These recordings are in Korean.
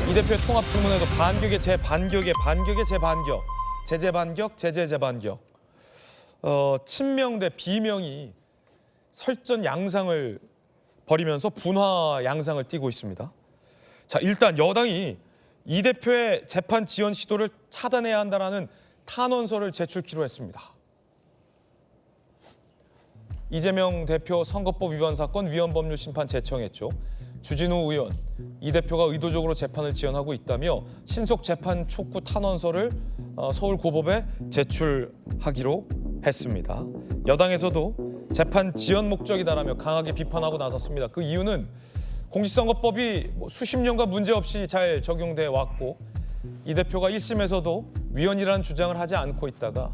이 대표의 통합 주문에도 반격의 재반격의 반격의 재반격, 제재반격, 제재재반격. 친명 대 비명이 설전 양상을 벌이면서 분화 양상을 띠고 있습니다. 자, 일단 여당이 이 대표의 재판 지연 시도를 차단해야 한다라는 탄원서를 제출키로 했습니다. 이재명 대표 선거법 위반 사건 위헌법률 심판 제청했죠. 주진우 의원, 이 대표가 의도적으로 재판을 지연하고 있다며 신속 재판 촉구 탄원서를 서울고법에 제출하기로 했습니다. 여당에서도 재판 지연 목적이다라며 강하게 비판하고 나섰습니다. 그 이유는 공직선거법이 수십 년간 문제없이 잘 적용돼 왔고 이 대표가 1심에서도 위헌이라는 주장을 하지 않고 있다가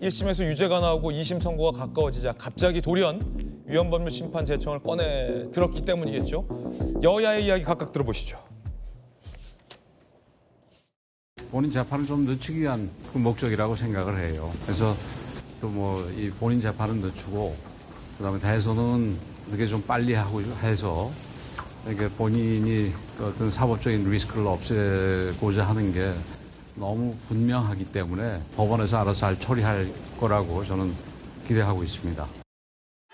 1심에서 유죄가 나오고 2심 선고가 가까워지자 갑자기 돌연 위헌법률 심판 제청을 꺼내 들었기 때문이겠죠. 여야의 이야기 각각 들어보시죠. 본인 재판을 좀 늦추기 위한 그 목적이라고 생각을 해요. 그래서 또 뭐 이 본인 재판을 늦추고 그다음에 대선은 어떻게 좀 빨리 하고 해서 이게 본인이 어떤 사법적인 리스크를 없애고자 하는 게 너무 분명하기 때문에 법원에서 알아서 잘 처리할 거라고 저는 기대하고 있습니다.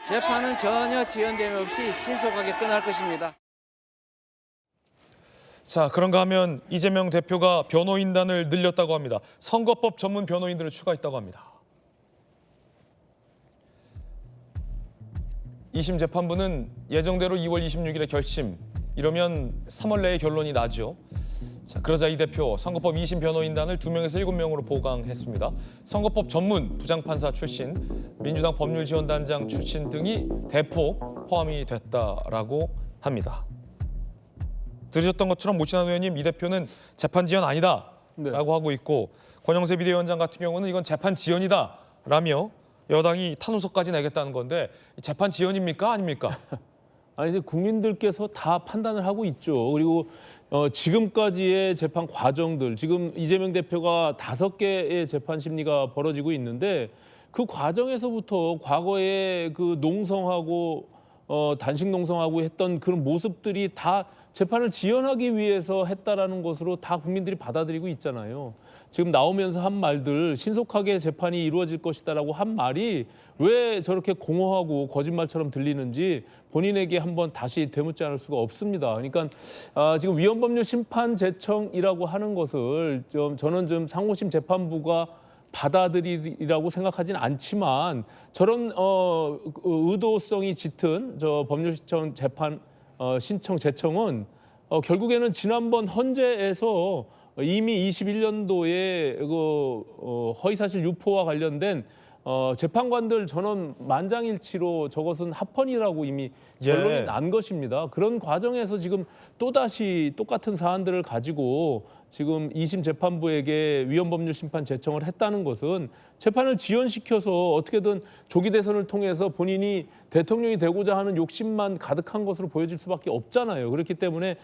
재판은 전혀 지연됨 없이 신속하게 끝날 것입니다. 자, 그런가 하면 이재명 대표가 변호인단을 늘렸다고 합니다. 선거법 전문 변호인들을 추가했다고 합니다. 2심 재판부는 예정대로 2월 26일에 결심, 이러면 3월 내에 결론이 나죠. 자, 그러자 이 대표 선거법 2심 변호인단을 2명에서 7명으로 보강했습니다. 선거법 전문 부장판사 출신, 민주당 법률지원단장 출신 등이 대폭 포함이 됐다라고 합니다. 들으셨던 것처럼 모신환 의원님, 이 대표는 재판 지연 아니다라고 하고 있고 권영세 비대위원장 같은 경우는 이건 재판 지연이다라며 여당이 탄원서까지 내겠다는 건데 재판 지연입니까? 아닙니까? 아니, 이제 국민들께서 다 판단을 하고 있죠. 그리고 지금까지의 재판 과정들, 지금 이재명 대표가 5개의 재판 심리가 벌어지고 있는데 그 과정에서부터 과거에 그 농성하고 단식 농성하고 했던 그런 모습들이 다 재판을 지연하기 위해서 했다라는 것으로 다 국민들이 받아들이고 있잖아요. 지금 나오면서 한 말들, 신속하게 재판이 이루어질 것이다라고 한 말이 왜 저렇게 공허하고 거짓말처럼 들리는지 본인에게 한번 다시 되묻지 않을 수가 없습니다. 그러니까 지금 위헌법률 심판 제청이라고 하는 것을 저는 좀 상호심 재판부가 받아들이라고 생각하진 않지만 저런 의도성이 짙은 저 법률시청 재판 신청 제청은 결국에는 지난번 헌재에서 이미 21년도에 허위사실 유포와 관련된 재판관들 전원 만장일치로 저것은 합헌이라고 이미 결론이 난 것입니다. 그런 과정에서 지금 또다시 똑같은 사안들을 가지고 지금 2심 재판부에게 위헌법률 심판 제청을 했다는 것은 재판을 지연시켜서 어떻게든 조기 대선을 통해서 본인이 대통령이 되고자 하는 욕심만 가득한 것으로 보여질 수밖에 없잖아요. 그렇기 때문에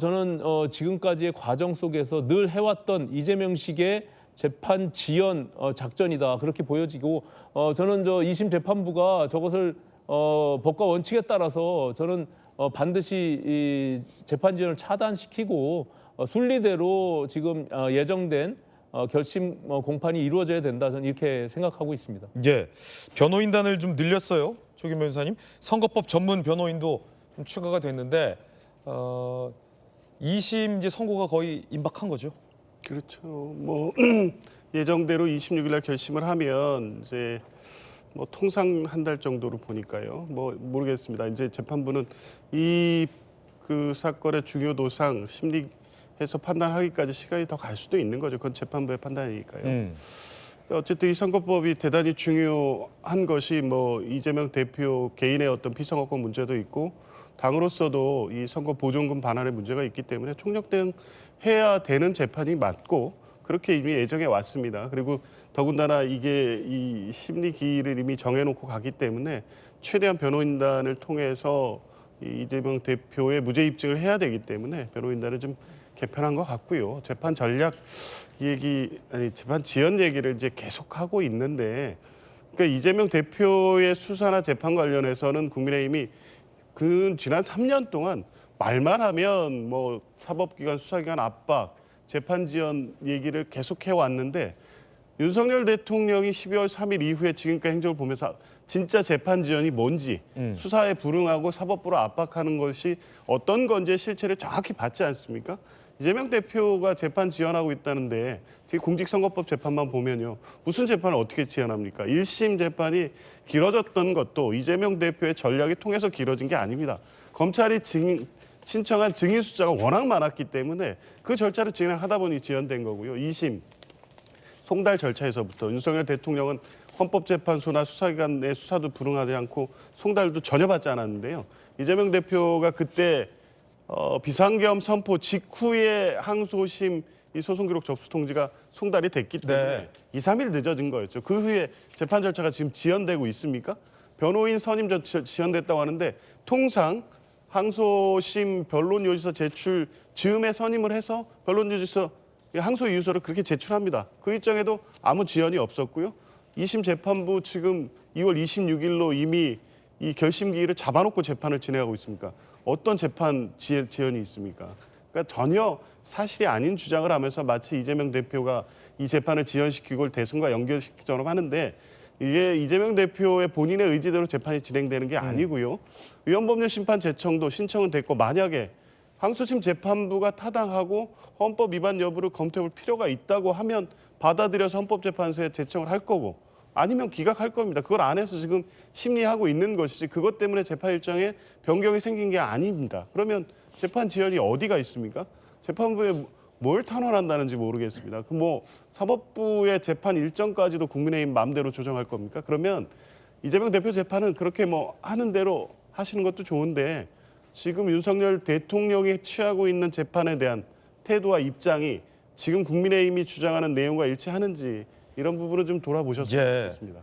저는 지금까지의 과정 속에서 늘 해왔던 이재명식의 재판 지연 작전이다, 그렇게 보여지고 저는 2심 재판부가 저것을 법과 원칙에 따라서 저는 반드시 이 재판 지연을 차단시키고 순리대로 지금 예정된 결심 공판이 이루어져야 된다, 저는 이렇게 생각하고 있습니다. 예, 변호인단을 좀 늘렸어요, 조규 변호사님. 선거법 전문 변호인도 좀 추가가 됐는데 2심 이제 선고가 거의 임박한 거죠. 그렇죠. 뭐 예정대로 26일 날 결심을 하면 이제 뭐 통상 한 달 정도로 보니까요. 뭐 모르겠습니다. 이제 재판부는 이 그 사건의 중요도상 심리해서 판단하기까지 시간이 더 갈 수도 있는 거죠. 그건 재판부의 판단이니까요. 어쨌든 이 선거법이 대단히 중요한 것이 뭐 이재명 대표 개인의 어떤 피선거권 문제도 있고 당으로서도 이 선거 보존금 반환의 문제가 있기 때문에 총력 대응해야 되는 재판이 맞고 그렇게 이미 예정해 왔습니다. 그리고 더군다나 이게 이 심리 기일을 이미 정해놓고 가기 때문에 최대한 변호인단을 통해서 이재명 대표의 무죄 입증을 해야 되기 때문에 변호인단을 좀 개편한 것 같고요. 재판 전략 얘기, 아니 재판 지연 얘기를 이제 계속하고 있는데, 그러니까 이재명 대표의 수사나 재판 관련해서는 국민의힘이 지난 3년 동안 말만 하면 뭐 사법기관, 수사기관 압박, 재판 지연 얘기를 계속해 왔는데 윤석열 대통령이 12월 3일 이후에 지금까지 행적을 보면서 진짜 재판 지연이 뭔지 수사에 불응하고 사법부로 압박하는 것이 어떤 건지의 실체를 정확히 봤지 않습니까? 이재명 대표가 재판 지연하고 있다는데 공직선거법 재판만 보면요. 무슨 재판을 어떻게 지연합니까? 1심 재판이 길어졌던 것도 이재명 대표의 전략이 통해서 길어진 게 아닙니다. 검찰이 신청한 증인 숫자가 워낙 많았기 때문에 그 절차를 진행하다 보니 지연된 거고요. 2심 송달 절차에서부터 윤석열 대통령은 헌법재판소나 수사기관의 수사도 불응하지 않고 송달도 전혀 받지 않았는데요. 이재명 대표가 그때 비상계엄 선포 직후에 항소심 이 소송 기록 접수 통지가 송달이 됐기 때문에 네. 2, 3일 늦어진 거였죠. 그 후에 재판 절차가 지금 지연되고 있습니까? 변호인 선임 지연됐다고 하는데 통상 항소심 변론요지서 제출 즈음에 선임을 해서 변론요지서 항소 이유서를 그렇게 제출합니다. 그 일정에도 아무 지연이 없었고요. 2심 재판부 지금 2월 26일로 이미 이 결심 기일을 잡아놓고 재판을 진행하고 있습니까? 어떤 재판 지연이 있습니까? 그러니까 전혀 사실이 아닌 주장을 하면서 마치 이재명 대표가 이 재판을 지연시키고 그걸 대선과 연결시키처럼 하는데 이게 이재명 대표의 본인의 의지대로 재판이 진행되는 게 아니고요. 위헌법률 심판 제청도 신청은 됐고 만약에 항소심 재판부가 타당하고 헌법 위반 여부를 검토해볼 필요가 있다고 하면 받아들여서 헌법재판소에 제청을 할 거고 아니면 기각할 겁니다. 그걸 안 해서 지금 심리하고 있는 것이지 그것 때문에 재판 일정에 변경이 생긴 게 아닙니다. 그러면 재판 지연이 어디가 있습니까? 재판부에 뭘 탄원한다는지 모르겠습니다. 그 뭐 사법부의 재판 일정까지도 국민의힘 마음대로 조정할 겁니까? 그러면 이재명 대표 재판은 그렇게 뭐 하는 대로 하시는 것도 좋은데 지금 윤석열 대통령이 취하고 있는 재판에 대한 태도와 입장이 지금 국민의힘이 주장하는 내용과 일치하는지 이런 부분을 좀 돌아보셨으면 좋겠습니다.